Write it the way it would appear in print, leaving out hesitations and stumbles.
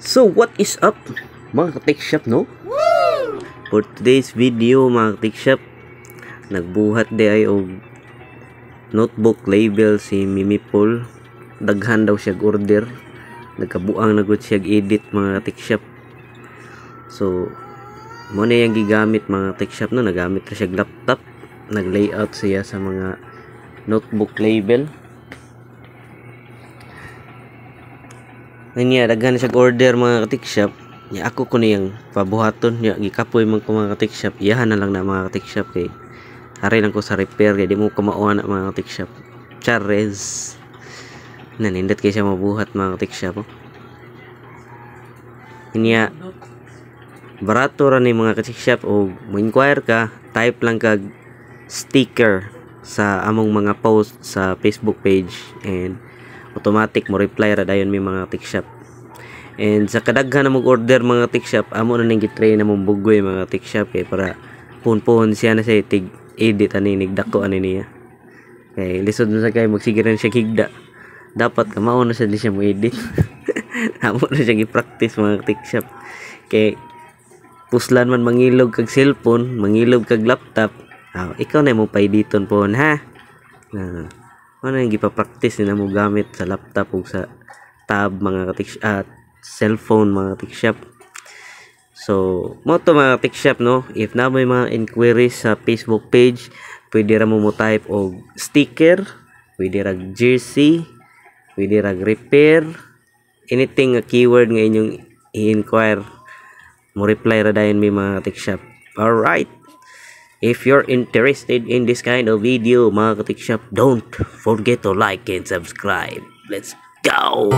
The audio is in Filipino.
So what is up mga ka-tech shop, no? For today's video mga ka-tech shop, nagbuhat di ay og notebook label si Mimi Paul. Daghan daw siya order, nagkabuang nagud siya edit mga ka-tech shop. So mo na yung gigamit mga tech shop, no? Nagamit na siya laptop, nag-layout siya sa mga notebook label. Niya daghan siya order mga ka-tech shop. Ya ako ko niyang pabuhaton niya gikapoy man ko mga ka-tech shop. Iyahan na lang na mga ka-tech shop kay hari lang ko sa repair kay di mo ko mauwa na mga ka-tech shop. Charles. Nanindot kay siya mabuhat mga ka-tech shop. Niya barato ra ni mga ka-tech shop o mo-inquire ka, type lang kag sticker sa among mga post sa Facebook page and automatic mo reply ra dayon mi mga tech shop. And sa kadaghan na mag-order mga tech shop, amo na ning gitry na mong bugoy mga tech shop kay para puhon siya na siya tig edit ani nigdako ani niya. Kay lisod na sa kay magsige na siya higda. Dapat ka mao na siya mo edit. Amo na siya gi-practice mga tech shop. Kay puslan man mangilog kag cellphone, mangilog kag laptop, ikaw na mo pa-editon po ha. Ano yung gipa-practice na mo gamit sa laptop o sa tab mga cellphone mga tech shop. So mo to mga tech shop, no? If na may mga inquiries sa Facebook page, pwede ra mo type og sticker, pwede ra jersey, pwede ra repair, anything a keyword nga inyong i-inquire, mo reply ra dayon mi mga tech shop. Alright. If you're interested in this kind of video mga ka-tech shop, don't forget to like and subscribe. Let's go!